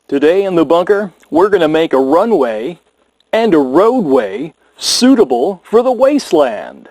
Today in the bunker, we're going to make a runway and a roadway suitable for the wasteland.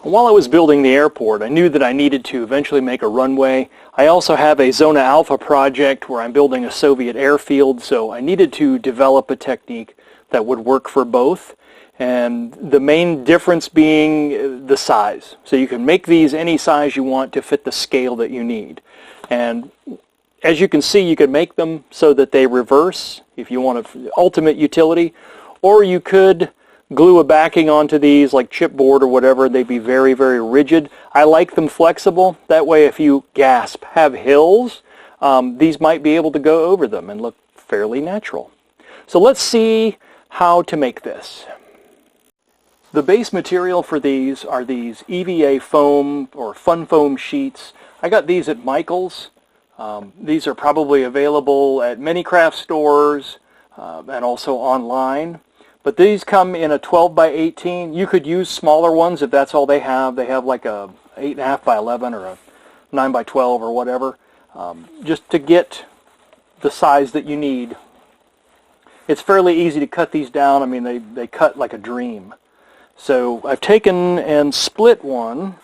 While I was building the airport, I knew that I needed to eventually make a runway. I also have a Zona Alpha project where I'm building a Soviet airfield, so I needed to develop a technique that would work for both. And the main difference being the size. So you can make these any size you want to fit the scale that you need. And as you can see, you can make them so that they reverse if you want ultimate utility, or you could glue a backing onto these like chipboard or whatever. They'd be very, very rigid. I like them flexible. That way if you have hills, these might be able to go over them and look fairly natural. So let's see how to make this. The base material for these are these EVA foam or fun foam sheets. I got these at Michael's. These are probably available at many craft stores and also online. But these come in a 12 by 18. You could use smaller ones if that's all they have. They have like a 8.5 by 11 or a 9 by 12 or whatever, just to get the size that you need. It's fairly easy to cut these down. I mean, they cut like a dream. So I've taken and split one.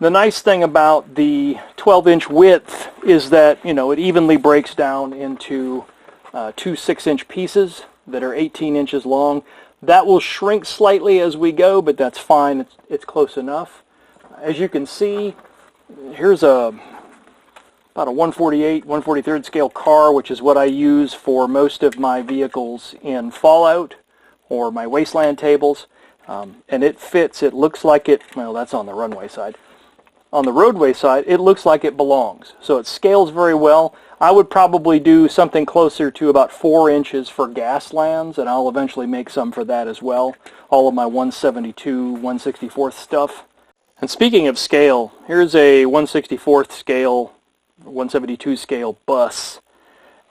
The nice thing about the 12-inch width is that, you know, it evenly breaks down into two 6-inch pieces that are 18 inches long. That will shrink slightly as we go, but that's fine. It's close enough. As you can see, here's about a 148, 143rd scale car, which is what I use for most of my vehicles in Fallout or my wasteland tables. And it fits. It looks like it, well, that's on the runway side. On the roadway side, it looks like it belongs. So it scales very well. I would probably do something closer to about 4 inches for Gaslands, and I'll eventually make some for that as well. All of my 172, 164th stuff. And speaking of scale, here's a 164th scale, 172 scale bus.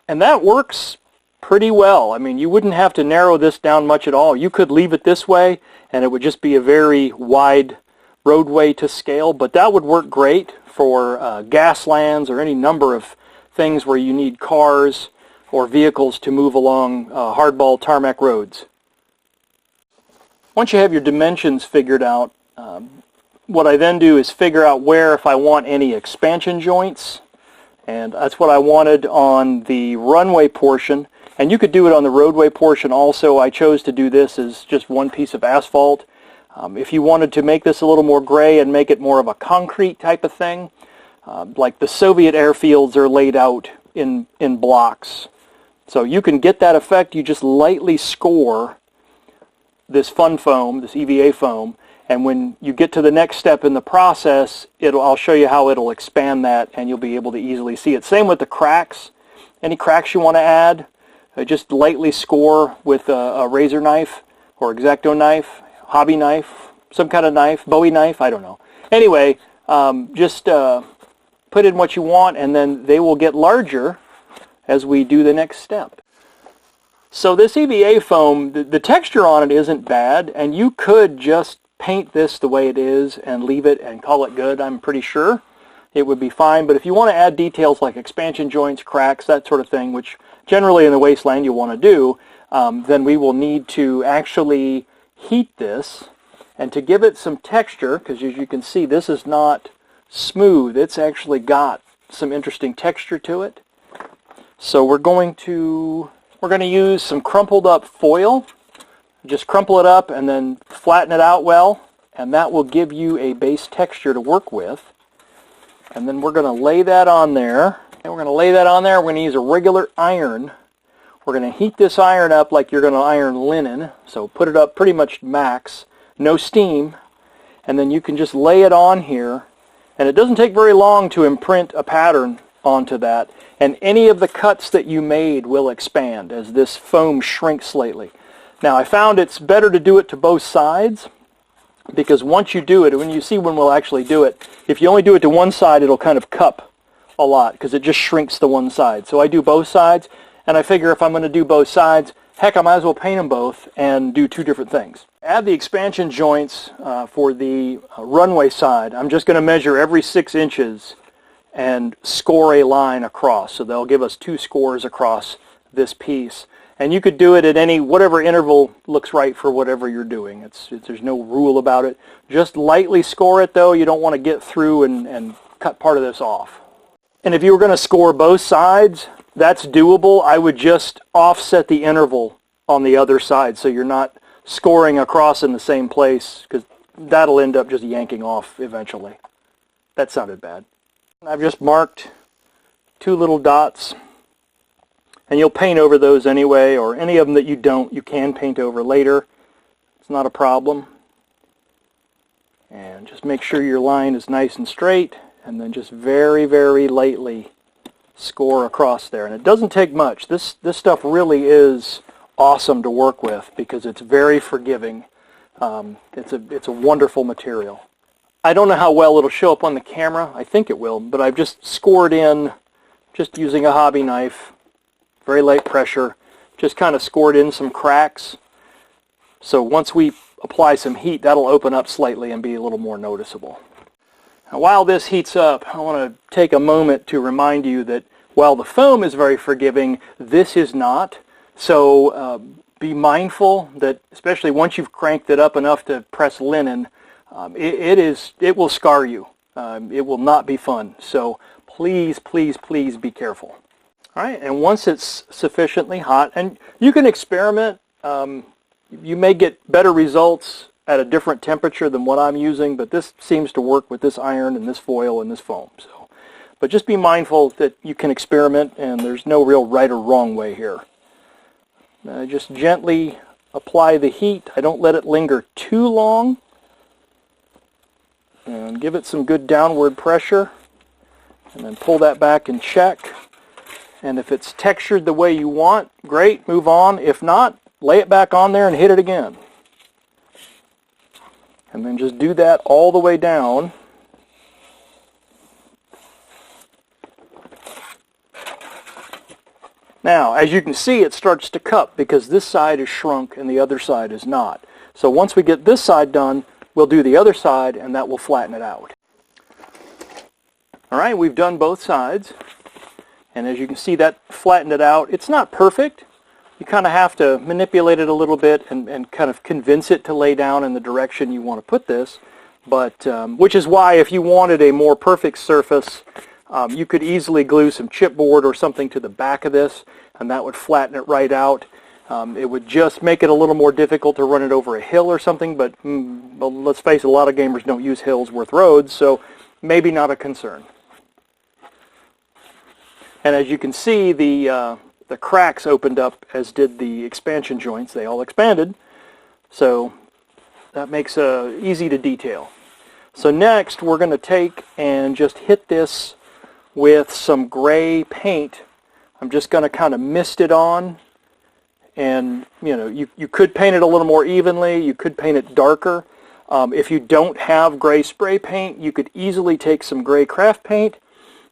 And that works pretty well. I mean, you wouldn't have to narrow this down much at all. You could leave it this way, and it would just be a very wide roadway to scale, but that would work great for Gaslands or any number of things where you need cars or vehicles to move along hardball tarmac roads. Once you have your dimensions figured out, what I then do is figure out where, if I want any expansion joints, and that's what I wanted on the runway portion, and you could do it on the roadway portion also. I chose to do this as just one piece of asphalt. If you wanted to make this a little more gray and make it more of a concrete type of thing, like the Soviet airfields are laid out in blocks. So you can get that effect. You just lightly score this fun foam, this EVA foam, and when you get to the next step in the process, I'll show you how it'll expand that, and you'll be able to easily see it. Same with the cracks. Any cracks you want to add, just lightly score with a razor knife or X-Acto knife, hobby knife, some kind of knife, Bowie knife, I don't know. Anyway, just put in what you want, and then they will get larger as we do the next step. So this EVA foam, the texture on it isn't bad, and you could just paint this the way it is and leave it and call it good. I'm pretty sure it would be fine, but if you want to add details like expansion joints, cracks, that sort of thing, which generally in the wasteland you want to do, then we will need to actually heat this. And to give it some texture, because as you can see, this is not smooth. It's actually got some interesting texture to it. So we're going to use some crumpled up foil. Just crumple it up and then flatten it out well, and that will give you a base texture to work with. And then we're going to lay that on there. And we're going to use a regular iron. We're going to heat this iron up like you're going to iron linen. So put it up pretty much max, no steam, and then you can just lay it on here. And it doesn't take very long to imprint a pattern onto that. And any of the cuts that you made will expand as this foam shrinks slightly. Now I found it's better to do it to both sides, because once you do it, when we'll actually do it, if you only do it to one side, it'll kind of cup a lot because it just shrinks the one side. So I do both sides, and I figure if I'm going to do both sides, heck, I might as well paint them both and do two different things. Add the expansion joints for the runway side. I'm just going to measure every 6 inches and score a line across. So they'll give us 2 scores across this piece. And you could do it at whatever interval looks right for whatever you're doing. There's no rule about it. Just lightly score it though. You don't want to get through and cut part of this off. And if you were going to score both sides, that's doable. I would just offset the interval on the other side so you're not scoring across in the same place, because that'll end up just yanking off eventually. That sounded bad. I've just marked 2 little dots, and you'll paint over those anyway, or any of them that you don't, you can paint over later. It's not a problem. And just make sure your line is nice and straight, and then just very, very lightly score across there. And it doesn't take much. This stuff really is awesome to work with because it's very forgiving. It's a wonderful material. I don't know how well it'll show up on the camera. I think it will, but I've just scored in, just using a hobby knife, very light pressure, just kind of scored in some cracks. So once we apply some heat, that'll open up slightly and be a little more noticeable. Now, while this heats up, I want to take a moment to remind you that while the foam is very forgiving, this is not. So be mindful that, especially once you've cranked it up enough to press linen, it will scar you. It will not be fun. So please, please, please be careful. All right, and once it's sufficiently hot, and you can experiment. You may get better results at a different temperature than what I'm using, but this seems to work with this iron and this foil and this foam. So, but just be mindful that you can experiment, and there's no real right or wrong way here. Just gently apply the heat. I don't let it linger too long. And give it some good downward pressure. And then pull that back and check. And if it's textured the way you want, great, move on. If not, lay it back on there and hit it again. And then just do that all the way down. Now, as you can see, it starts to cup because this side is shrunk and the other side is not. So once we get this side done, we'll do the other side, and that will flatten it out. All right, we've done both sides. And as you can see, that flattened it out. It's not perfect. You kind of have to manipulate it a little bit and kind of convince it to lay down in the direction you want to put this. But which is why if you wanted a more perfect surface, you could easily glue some chipboard or something to the back of this, and that would flatten it right out. It would just make it a little more difficult to run it over a hill or something, but well, let's face it, a lot of gamers don't use hills worth roads, so maybe not a concern. And as you can see, the cracks opened up, as did the expansion joints. They all expanded, so that makes it easy to detail. So next, we're going to take and just hit this with some gray paint. I'm just going to kind of mist it on, and you could paint it a little more evenly. You could paint it darker. If you don't have gray spray paint, you could easily take some gray craft paint,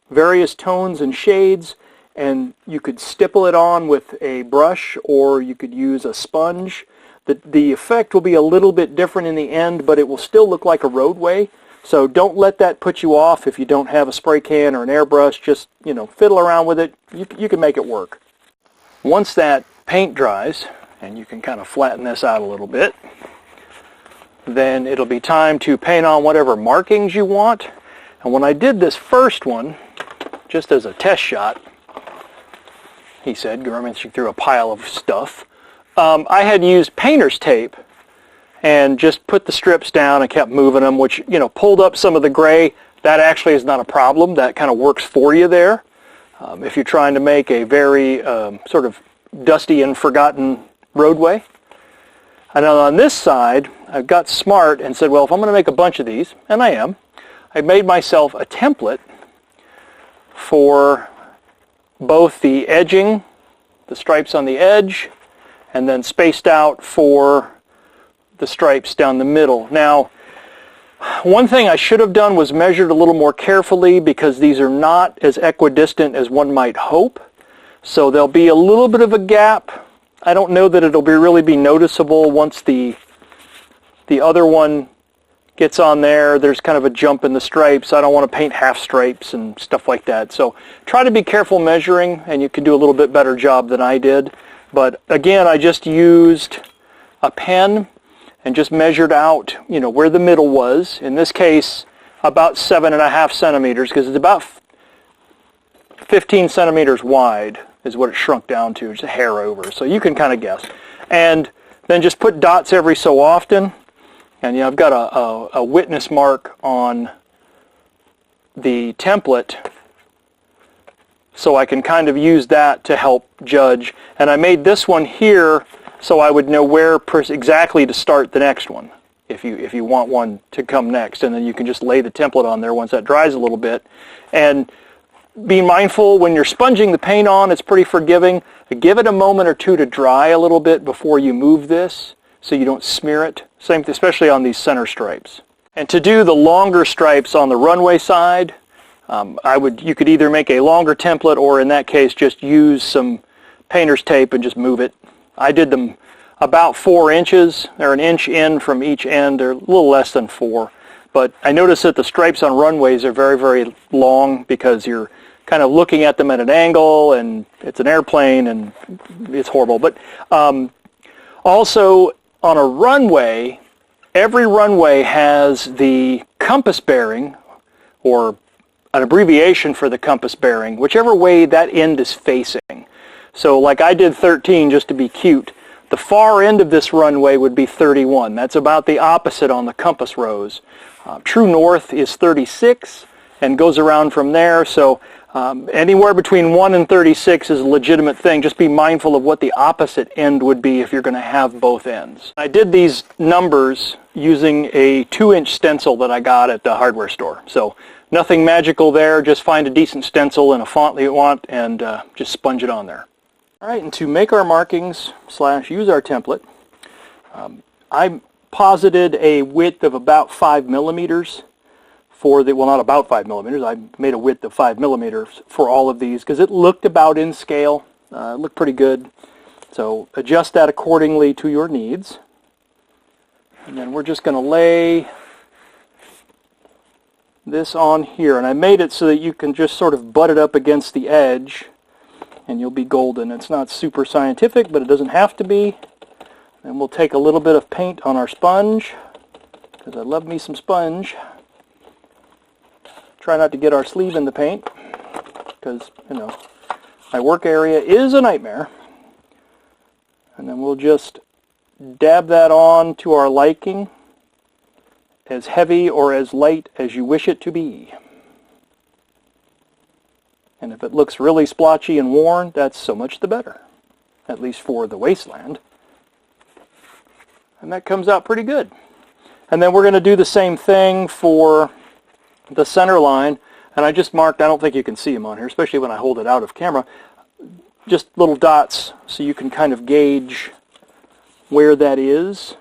various tones and shades, and you could stipple it on with a brush, or you could use a sponge. The effect will be a little bit different in the end, but it will still look like a roadway. So don't let that put you off if you don't have a spray can or an airbrush. Just, fiddle around with it. You can make it work. Once that paint dries, and you can kind of flatten this out a little bit, then it'll be time to paint on whatever markings you want. And when I did this first one, just as a test shot, he said, rummaging through a pile of stuff, I had used painter's tape and just put the strips down and kept moving them, which, pulled up some of the gray. That actually is not a problem. That kind of works for you there. If you're trying to make a very sort of dusty and forgotten roadway. And then on this side, I got smart and said, well, if I'm going to make a bunch of these, and I am, I made myself a template for both the edging, the stripes on the edge, and then spaced out for the stripes down the middle. Now, One thing I should have done was measured a little more carefully, because these are not as equidistant as one might hope. So there'll be a little bit of a gap. I don't know that it'll really be noticeable once the other one gets on there. There's kind of a jump in the stripes. I don't want to paint half stripes and stuff like that. So try to be careful measuring, and you can do a little bit better job than I did. But again, I just used a pen and just measured out, where the middle was. In this case, about 7.5 centimeters, because it's about 15 centimeters wide is what it shrunk down to, just a hair over. So you can kind of guess. And then just put dots every so often. And I've got a witness mark on the template, so I can kind of use that to help judge. And I made this one here so I would know where exactly to start the next one, if you want one to come next. And then you can just lay the template on there once that dries a little bit. And be mindful when you're sponging the paint on, it's pretty forgiving. Give it a moment or two to dry a little bit before you move this, so you don't smear it. Same, especially on these center stripes. And to do the longer stripes on the runway side, you could either make a longer template, or in that case just use some painter's tape and just move it. I did them about 4 inches. They're an inch in from each end. They're a little less than 4. But I noticed that the stripes on runways are very, very long, because you're kind of looking at them at an angle, and it's an airplane, and it's horrible. But also on a runway, every runway has the compass bearing, or an abbreviation for the compass bearing, whichever way that end is facing. So like I did 13 just to be cute. The far end of this runway would be 31. That's about the opposite on the compass rose. True north is 36 and goes around from there. So anywhere between 1 and 36 is a legitimate thing. Just be mindful of what the opposite end would be if you're going to have both ends. I did these numbers using a 2-inch stencil that I got at the hardware store. So nothing magical there. Just find a decent stencil in a font that you want, and just sponge it on there. All right, and to make our markings / use our template, I posited a width of about 5 millimeters for the, well, not about 5 millimeters, I made a width of 5 millimeters for all of these, because it looked about in scale. It looked pretty good. So adjust that accordingly to your needs. And then we're just going to lay this on here. And I made it so that you can just sort of butt it up against the edge, and you'll be golden. It's not super scientific, but it doesn't have to be. And we'll take a little bit of paint on our sponge, because I love me some sponge. Try not to get our sleeve in the paint, because, my work area is a nightmare. And then we'll just dab that on to our liking, as heavy or as light as you wish it to be. And if it looks really splotchy and worn, that's so much the better, at least for the wasteland. And that comes out pretty good. And then we're going to do the same thing for the center line. And I just marked, I don't think you can see them on here, especially when I hold it out of camera, just little dots so you can kind of gauge where that is.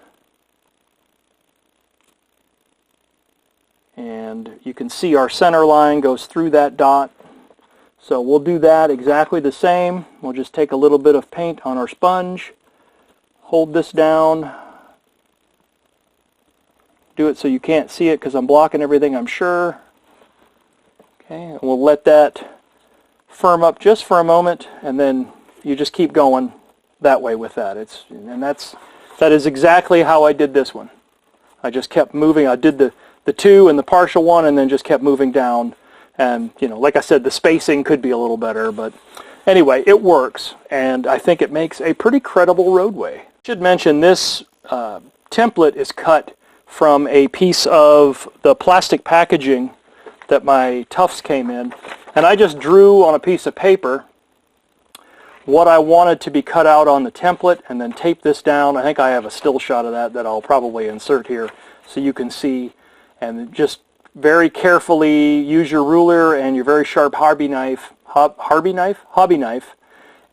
And you can see our center line goes through that dot. So we'll do that exactly the same. We'll just take a little bit of paint on our sponge, hold this down, do it so you can't see it because I'm blocking everything, I'm sure. Okay, and we'll let that firm up just for a moment, and then you just keep going that way with that. That is exactly how I did this one. I just kept moving. I did the 2 and the partial one, and then just kept moving down. And, like I said, the spacing could be a little better, but anyway, it works, and I think it makes a pretty credible roadway. I should mention this template is cut from a piece of the plastic packaging that my tufts came in, and I just drew on a piece of paper what I wanted to be cut out on the template, and then taped this down. I think I have a still shot of that I'll probably insert here so you can see, and just very carefully use your ruler and your very sharp hobby knife,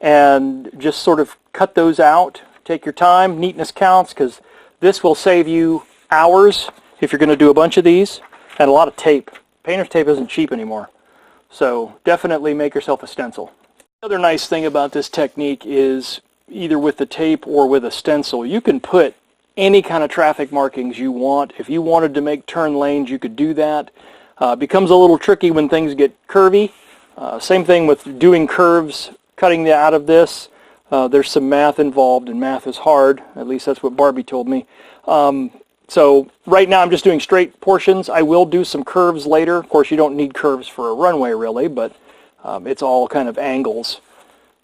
and just sort of cut those out. Take your time. Neatness counts, because this will save you hours if you're going to do a bunch of these, and a lot of tape. Painter's tape isn't cheap anymore, so definitely make yourself a stencil. The other nice thing about this technique is either with the tape or with a stencil, you can put any kind of traffic markings you want. If you wanted to make turn lanes, you could do that. It becomes a little tricky when things get curvy. Same thing with doing curves, cutting out of this. There's some math involved, and math is hard. At least that's what Barbie told me. So right now I'm just doing straight portions. I will do some curves later. Of course, you don't need curves for a runway really, but it's all kind of angles,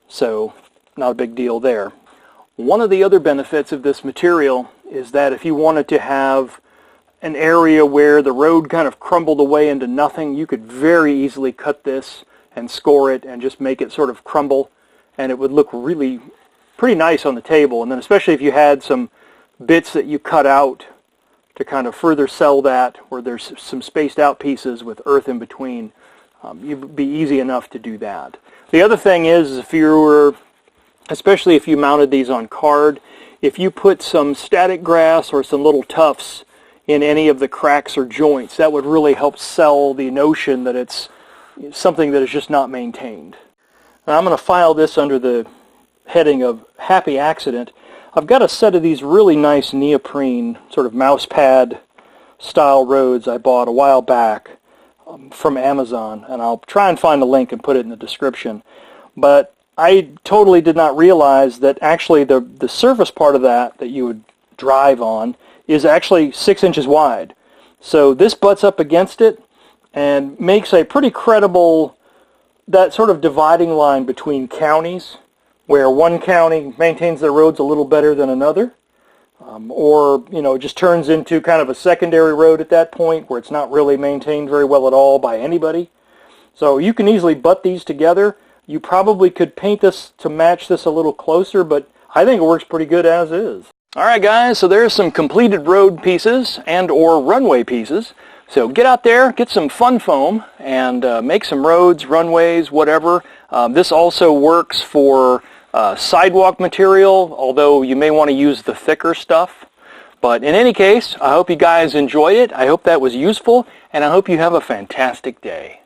so not a big deal there. One of the other benefits of this material is that if you wanted to have an area where the road kind of crumbled away into nothing, you could very easily cut this and score it and just make it sort of crumble, and it would look really pretty nice on the table. And then especially if you had some bits that you cut out to kind of further sell that, where there's some spaced out pieces with earth in between, it'd be easy enough to do that. The other thing is, if you were, especially if you mounted these on card, if you put some static grass or some little tufts in any of the cracks or joints, that would really help sell the notion that it's something that is just not maintained. Now I'm going to file this under the heading of happy accident. I've got a set of these really nice neoprene sort of mouse pad style roads I bought a while back from Amazon, and I'll try and find a link and put it in the description. But I totally did not realize that actually the surface part of that you would drive on is actually 6 inches wide. So this butts up against it and makes a pretty credible, that sort of dividing line between counties, where one county maintains their roads a little better than another, or it just turns into kind of a secondary road at that point where it's not really maintained very well at all by anybody. So you can easily butt these together. You probably could paint this to match this a little closer, but I think it works pretty good as is. Alright guys, so there's some completed road pieces and or runway pieces. So get out there, get some fun foam, and make some roads, runways, whatever. This also works for sidewalk material, although you may want to use the thicker stuff. But in any case, I hope you guys enjoyed it. I hope that was useful, and I hope you have a fantastic day.